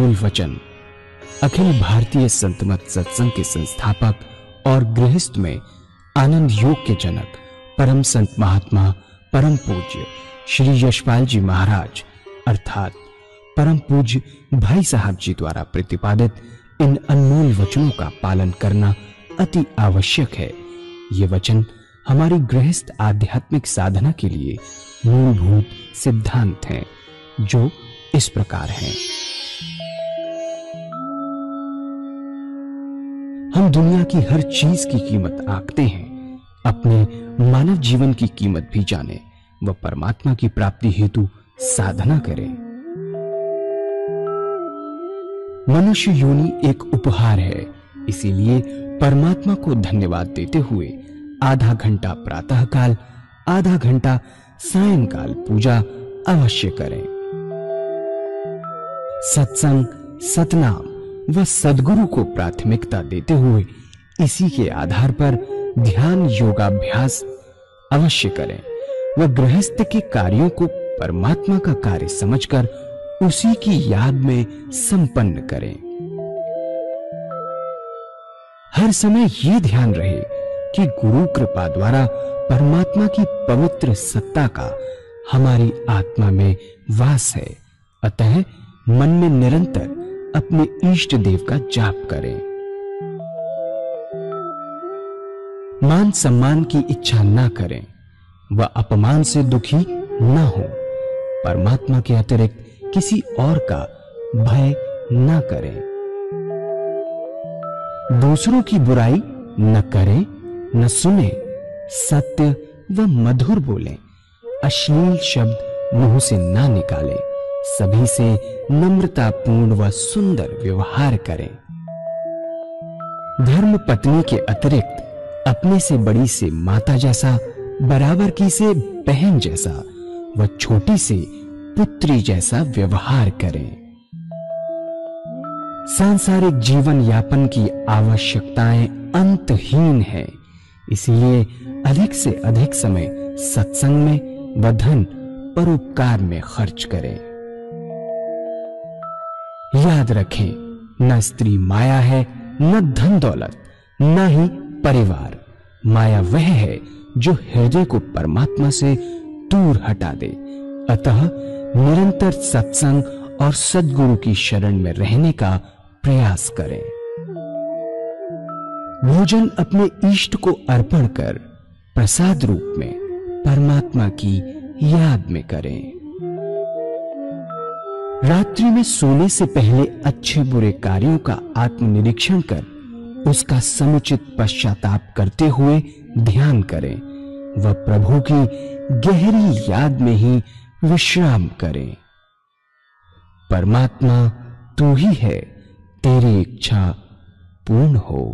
अनमोल वचन अखिल भारतीय संत मत सत्संग के संस्थापक और गृहस्थ में आनंद योग के जनक परम संत महात्मा परम पूज्य श्री यशपाल जी महाराज अर्थात परम पूज्य भाई साहब जी द्वारा प्रतिपादित इन अनमोल वचनों का पालन करना अति आवश्यक है। ये वचन हमारी गृहस्थ आध्यात्मिक साधना के लिए मूलभूत सिद्धांत हैं, जो इस प्रकार हैं। हम दुनिया की हर चीज की कीमत आंकते हैं, अपने मानव जीवन की कीमत भी जाने व परमात्मा की प्राप्ति हेतु साधना करें। मनुष्य योनि एक उपहार है, इसीलिए परमात्मा को धन्यवाद देते हुए आधा घंटा प्रातःकाल, आधा घंटा सायंकाल पूजा अवश्य करें। सत्संग, सतनाम व सद्गुरु को प्राथमिकता देते हुए इसी के आधार पर ध्यान योगाभ्यास अवश्य करें व गृहस्थ के कार्यों को परमात्मा का कार्य समझकर उसी की याद में संपन्न करें। हर समय ये ध्यान रहे कि गुरु कृपा द्वारा परमात्मा की पवित्र सत्ता का हमारी आत्मा में वास है, अतः मन में निरंतर अपने इष्ट देव का जाप करें। मान सम्मान की इच्छा न करें व अपमान से दुखी न हो। परमात्मा के अतिरिक्त किसी और का भय न करें। दूसरों की बुराई न करें, न सुने, सत्य व मधुर बोलें, अश्लील शब्द मुंह से ना निकालें, सभी से नम्रतापूर्ण व सुंदर व्यवहार करें। धर्म पत्नी के अतिरिक्त अपने से बड़ी से माता जैसा, बराबर की से बहन जैसा व छोटी से पुत्री जैसा व्यवहार करें। सांसारिक जीवन यापन की आवश्यकताएं अंतहीन है, इसलिए अधिक से अधिक समय सत्संग में व धन परोपकार में खर्च करें। याद रखें, न स्त्री माया है, न धन दौलत, न ही परिवार। माया वह है जो हृदय को परमात्मा से दूर हटा दे। अतः निरंतर सत्संग और सद्गुरु की शरण में रहने का प्रयास करें। भोजन अपने इष्ट को अर्पण कर प्रसाद रूप में परमात्मा की याद में करें। रात्रि में सोने से पहले अच्छे बुरे कार्यों का आत्मनिरीक्षण कर उसका समुचित पश्चाताप करते हुए ध्यान करें व प्रभु की गहरी याद में ही विश्राम करें। परमात्मा तू ही है, तेरी इच्छा पूर्ण हो।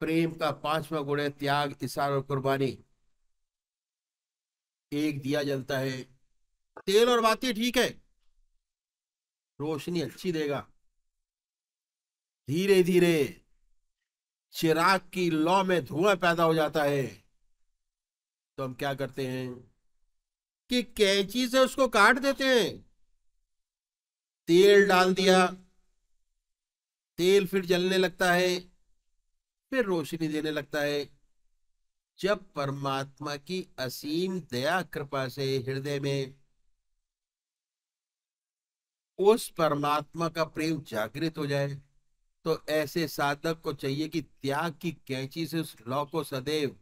प्रेम का पांचवा गुण है त्याग, इसार और कुर्बानी। एक दिया जलता है, तेल और बाती ठीक है, रोशनी अच्छी देगा। धीरे धीरे चिराग की लौ में धुआं पैदा हो जाता है, तो हम क्या करते हैं कि कैंची से उसको काट देते हैं। तेल डाल दिया, तेल फिर जलने लगता है, फिर रोशनी देने लगता है। जब परमात्मा की असीम दया कृपा से हृदय में उस परमात्मा का प्रेम जागृत हो जाए, तो ऐसे साधक को चाहिए कि त्याग की कैंची से उस लौ को सदैव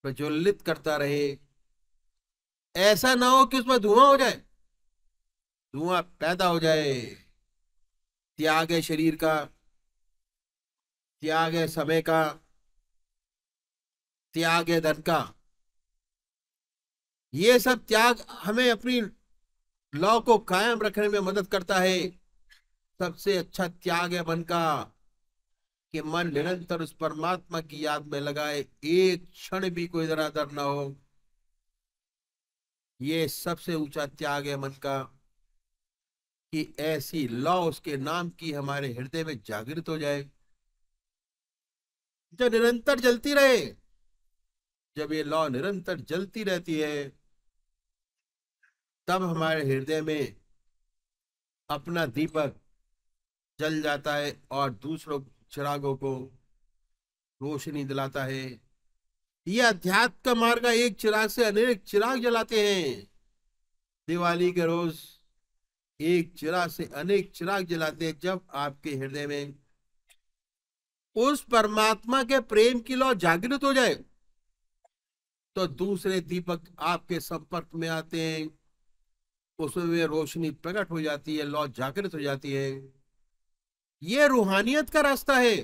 प्रज्वलित करता रहे। ऐसा ना हो कि उसमें धुआं हो जाए, धुआं पैदा हो जाए। त्याग है शरीर का, त्याग है समय का, त्याग है धन का, ये सब त्याग हमें अपनी लौ को कायम रखने में मदद करता है। सबसे अच्छा त्याग है मन का, कि मन निरंतर उस परमात्मा की याद में लगाए, एक क्षण भी कोई इधर उधर ना हो। ये सबसे ऊंचा त्याग है मन का, कि ऐसी लौ उसके नाम की हमारे हृदय में जागृत हो जाए, जो निरंतर जलती रहे। जब ये लौ निरंतर जलती रहती है, तब हमारे हृदय में अपना दीपक जल जाता है और दूसरों चिरागों को रोशनी दिलाता है। ये अध्यात्म का मार्ग है, एक चिराग से अनेक चिराग जलाते हैं। दिवाली के रोज एक चिराग से अनेक चिराग जलाते हैं। जब आपके हृदय में उस परमात्मा के प्रेम की लौ जागृत हो जाए, तो दूसरे दीपक आपके संपर्क में आते हैं, उसमें वे रोशनी प्रकट हो जाती है, लौ जागृत हो जाती है। ये रूहानियत का रास्ता है।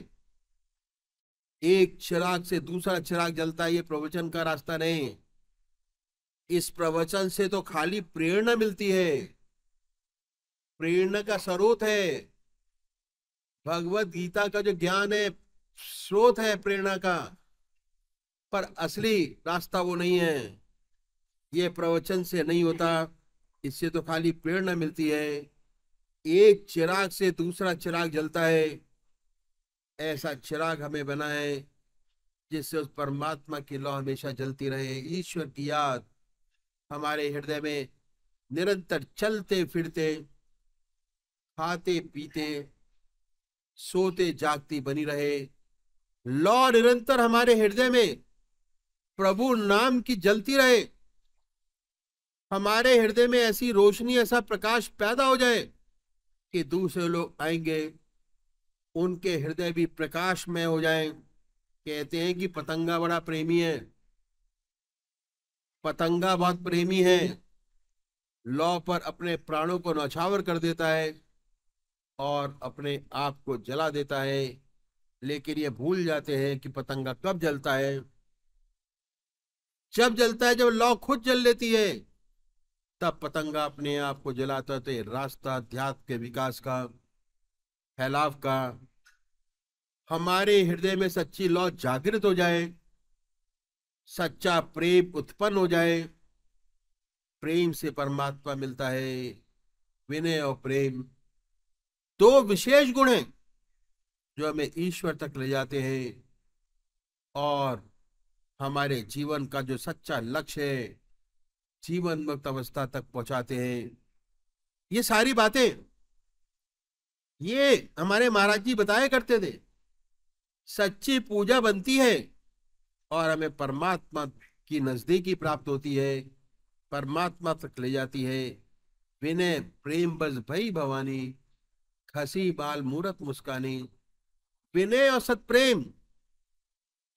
एक चिराग से दूसरा चिराग जलता है, ये प्रवचन का रास्ता नहीं। इस प्रवचन से तो खाली प्रेरणा मिलती है, प्रेरणा का स्रोत है। भगवत गीता का जो ज्ञान है स्रोत है प्रेरणा का, पर असली रास्ता वो नहीं है। ये प्रवचन से नहीं होता, इससे तो खाली प्रेरणा मिलती है। एक चिराग से दूसरा चिराग जलता है, ऐसा चिराग हमें बना है जिससे उस परमात्मा की लौ हमेशा जलती रहे। ईश्वर की याद हमारे हृदय में निरंतर चलते फिरते, खाते पीते, सोते जागती बनी रहे। लौ निरंतर हमारे हृदय में प्रभु नाम की जलती रहे। हमारे हृदय में ऐसी रोशनी, ऐसा प्रकाश पैदा हो जाए कि दूसरे लोग आएंगे, उनके हृदय भी प्रकाशमय हो जाए। कहते हैं कि पतंगा बड़ा प्रेमी है, पतंगा बहुत प्रेमी है, लौ पर अपने प्राणों को न्यौछावर कर देता है और अपने आप को जला देता है। लेकिन ये भूल जाते हैं कि पतंगा कब जलता है। जब जलता है, जब लौ खुद जल लेती है, तब पतंगा अपने आप को जलाता है। तो ये रास्ता अध्यात्म के विकास का, फैलाव का। हमारे हृदय में सच्ची लौ जागृत हो जाए, सच्चा प्रेम उत्पन्न हो जाए। प्रेम से परमात्मा मिलता है। विनय और प्रेम दो विशेष गुण हैं जो हमें ईश्वर तक ले जाते हैं और हमारे जीवन का जो सच्चा लक्ष्य है, जीवन मुक्त अवस्था तक पहुंचाते हैं। ये सारी बातें ये हमारे महाराज जी बताया करते थे। सच्ची पूजा बनती है और हमें परमात्मा की नजदीकी प्राप्त होती है, परमात्मा तक ले जाती है। विनय प्रेम बस भई भवानी, खसी बाल मूरत मुस्कानी। विनय और सत्प्रेम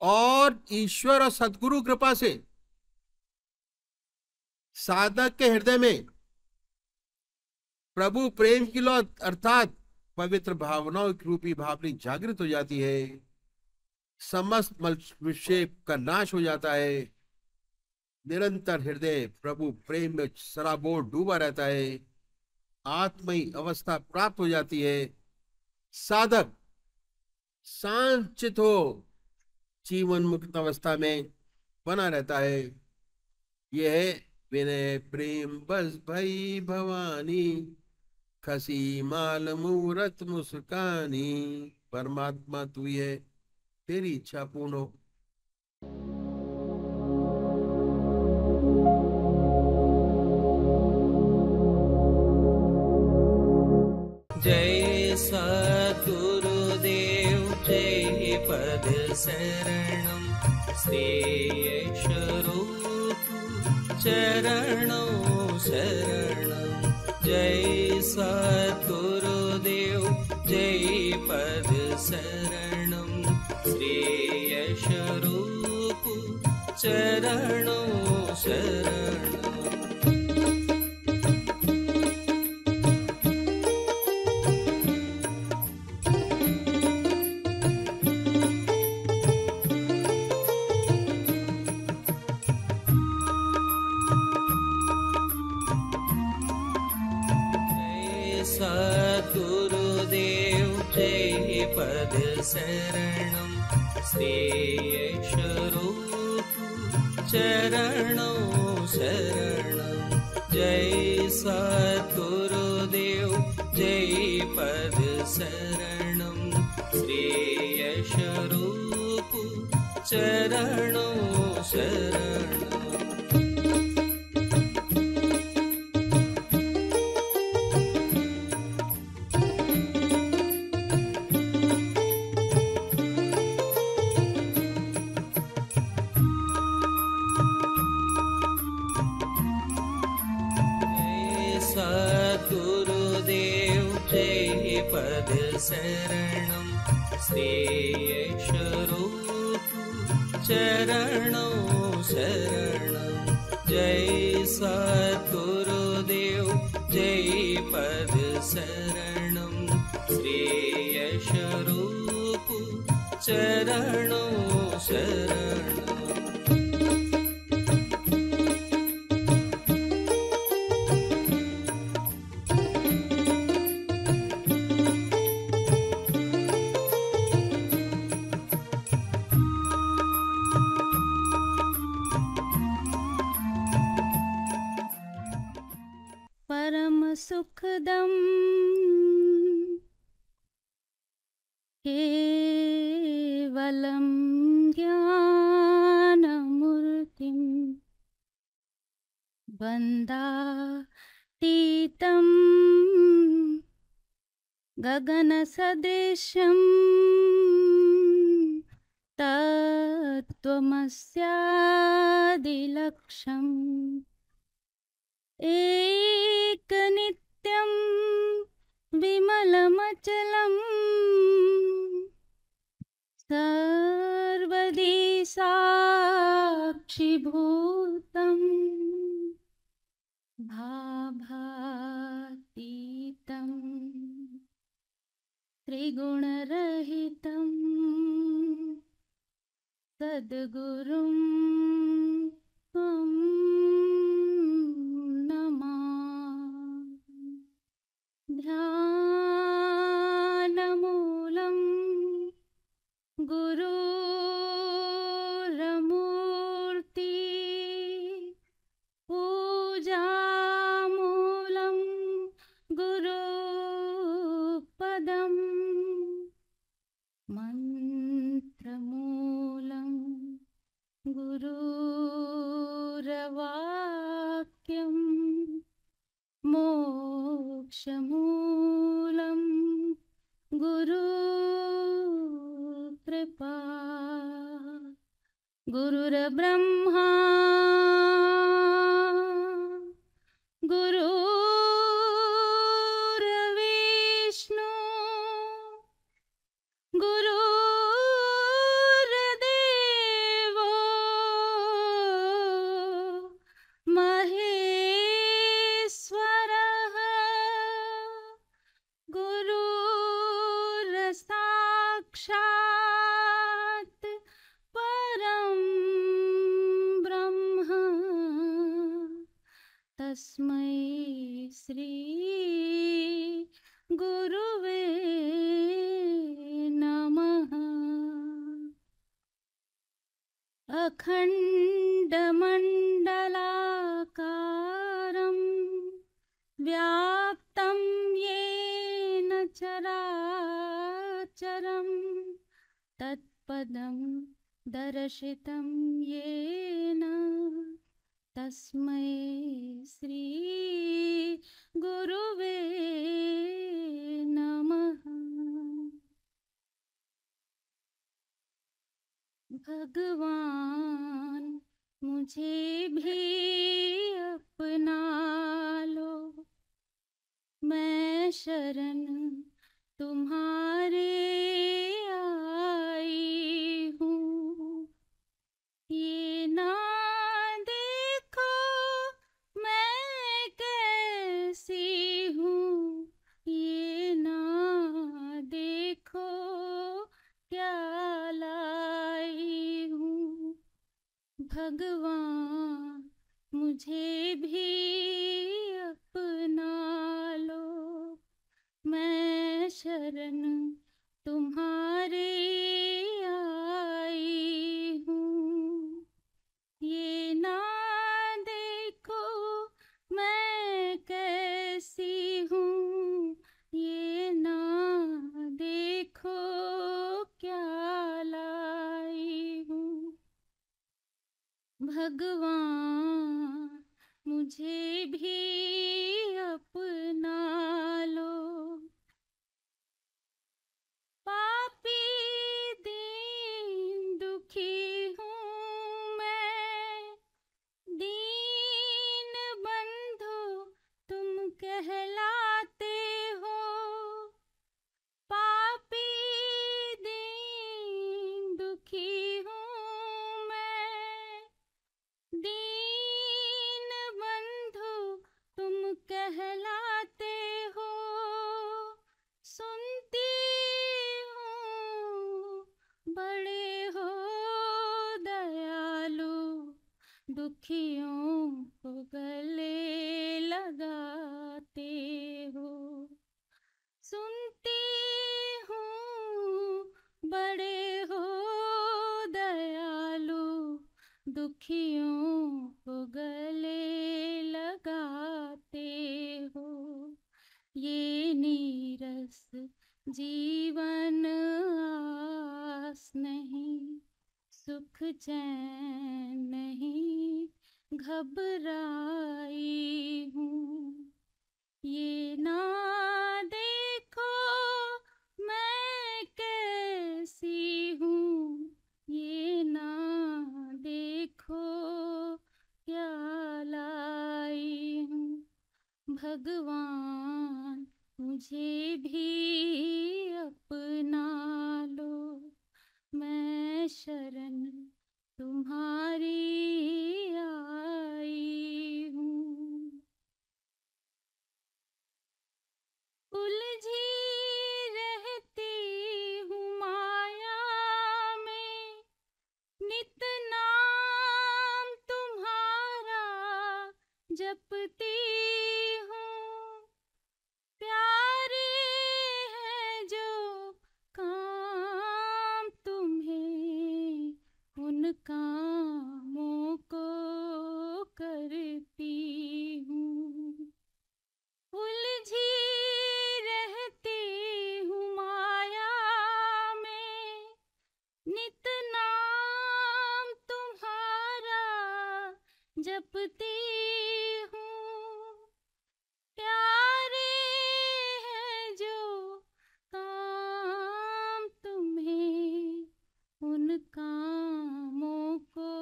और ईश्वर और सदगुरु कृपा से साधक के हृदय में प्रभु प्रेम की लौ अर्थात पवित्र भावनाओं की रूपी भावनी जागृत हो जाती है। समस्त मल विक्षेप का नाश हो जाता है। निरंतर हृदय प्रभु प्रेम में सराबोर डूबा रहता है। आत्मयी अवस्था प्राप्त हो जाती है। साधक शांत चित हो जीवन मुक्त अवस्था में बना रहता है। यह है विनय प्रेम बस भई भवानी, खसी माल मूरत मुस्कानी। परमात्मा तू ही है, तेरी इच्छा पूर्ण हो। जय सद्गुरुदेव जय पद शरणं, श्रेयस रूप चरणों शरणं। जय सद्गुरुदेव जय पद शरणं, श्रेयस रूप चरणों शरणं। पद शरणं श्रेयस्वरूप चरणों शरणं जय सद्गुरुदेव जय पद शरणं श्रेयस्वरूप चरणों शरणं सद्गुरुदेव जय पद शरणं श्रेयस्वरूप चरणों शरणं जय सद्गुरुदेव जय पद शरणं श्रेयस्वरूप चरणों शरणं परम सुखदम केवलम ज्ञानमूर्तिं वन्दातीतं गगनसदृशं तत्त्वमस्यादिलक्ष्यम् एकनित्यं विमलमचलं सर्वदी साक्षिभूतं भाभातीतं त्रिगुणरहितं सद्गुरुं त्वं ध्यानमूलं गुरुरमूर्ति पूजामूलं गुरुपदं मन्त्रमूलं गुरुरवाक्यं मोक्षमूलं गुरुकृपा गुरुर्ब्रह्मा गुरुर्विष्णु गुरुर्देवो महेश्वरः गुरुर्साक्षात् परं ब्रह्म तस्मै श्री गुरुवे नमः। अखण्डमण्डलाकारं व्याप्तं येन चराचरं तत्पदं दर्शितं येन तस्मै श्री गुरुवे नमः। भगवान मुझे भी अपना लो, मैं शरण तुम्हारे आई हूँ। ये ना देखो मैं कैसी हूँ, ये ना देखो क्या लाई हूँ। भगवान मुझे भी अपना लो, मैं शरण तुम्हारे भगवान मुझे भी अपना लो। पापी दीन दुखी हूँ मैं, दीन बंधु तुम कहलाते हो। पापी दीन दुखी हूँ मैं, दीन बंधु तुम कहलाते हो। सुनती हूँ बड़े हो दयालु, दुखियों को गले लगाते हो। सुनती हूँ बड़े हो दयालु, दुखियों को गले लगाते हो। ये नीरस जीवन आस नहीं, सुख चैन नहीं, घबराई हूँ। ये ना देखो मैं कैसी हूँ, ये ना देखो क्या लाई हूँ। भगवान मुझे भी अपना लो, मैं शरण तुम्हारी आई हूँ। उलझी रहती हूँ माया में, नित नाम तुम्हारा जपती हूँ। प्यारे हैं जो काम तुम्हें, उन कामों को करती हूँ। उलझी रहती हूँ माया में, नित नाम तुम्हारा जपती हूँ। प्यारे हैं जो काम तुम्हें, उन कामों को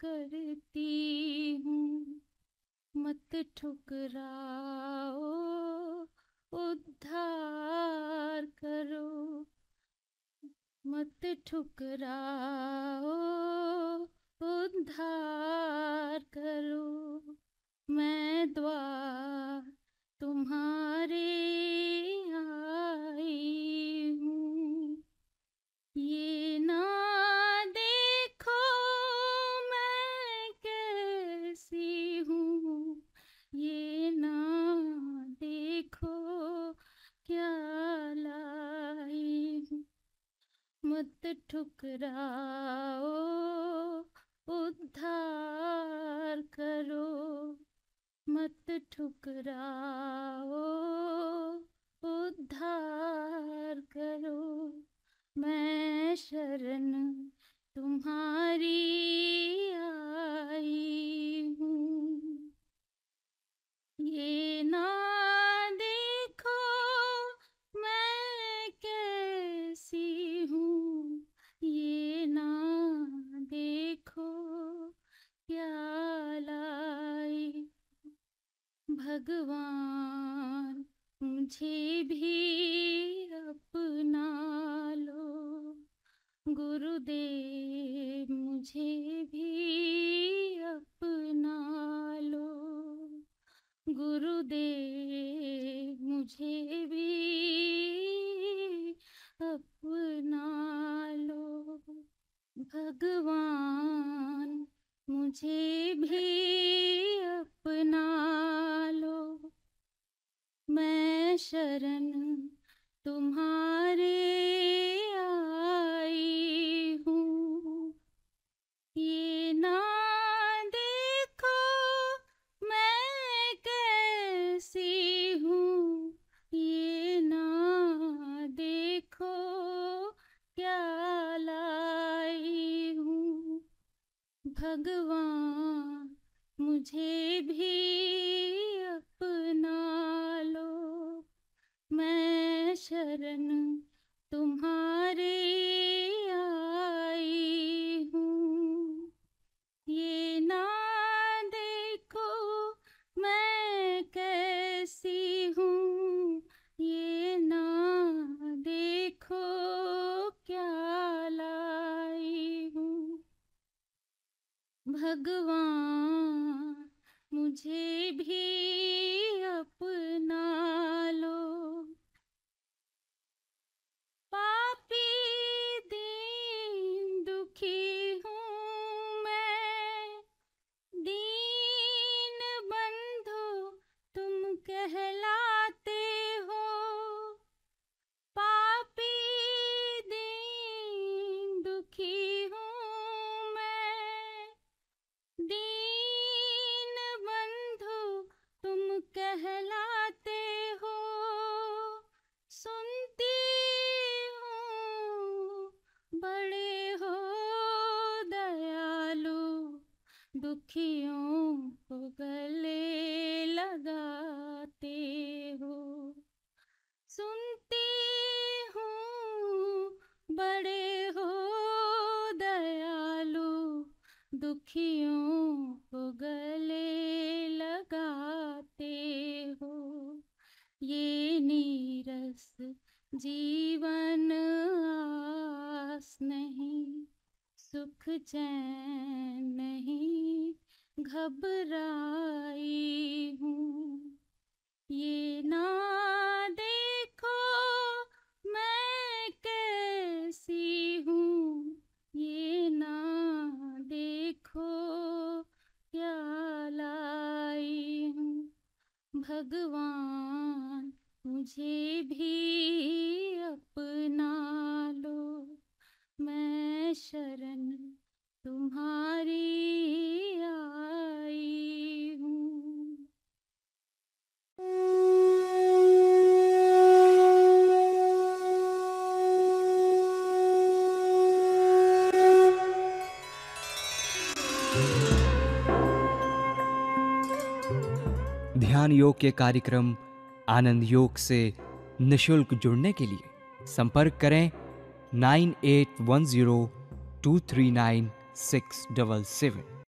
करती हूँ। मत ठुकराओ उद्धार करो, मत ठुकराओ उद्धार करो। मैं द्वार तुम्हारे आई हूँ। ये ना देखो मैं कैसी हूँ, ये ना देखो क्या लाई हूँ। मत ठुकराओ उद्धार करो, मत ठुकराओ उद्धार करो। मैं शरण तुम्हारी आई हूँ। ये ना देखो मैं कैसी हूँ, ये ना देखो क्या लाई। भगवान मुझे भी अपना लो, गुरुदेव मुझे भी अपना लो। गुरुदेव मुझे भी अपना लो। भगवान मुझे भी अपना लो, मैं शरण तुम्हारे आई हूँ। ये ना देखो मैं कैसी हूँ, ये ना देखो क्या लाई हूँ। भगवान मुझे भी अपना लो, मैं शरण तुम्हारे आई हूँ। ये ना देखो मैं कैसी हूँ, ये ना देखो क्या लाई हूँ। भगवान मुझे भी अपना लो, पापी दीन दुखी हूँ मैं, दीन बंधु तुम कहलाते हो। पापी दीन दुखी हूँ मैं, दीन बंधु तुम कहलाते हो। सुनती हूँ बड़े हो दयालु, दुखियों को गले लगाते हो। सुनती हूँ बड़े हो दयालु, दुखियों को गले लगाते हो। ये नीरस जीवन आस नहीं, सुख चैन नहीं घबराई हूँ। ये ना देखो मैं कैसी हूँ, ये ना देखो क्या लाई हूँ। भगवान मुझे भी अपना लो, मैं शरण तुम्हारी आई हूँ। ध्यान योग के कार्यक्रम आनंद योग से निशुल्क जुड़ने के लिए संपर्क करें 9810239677।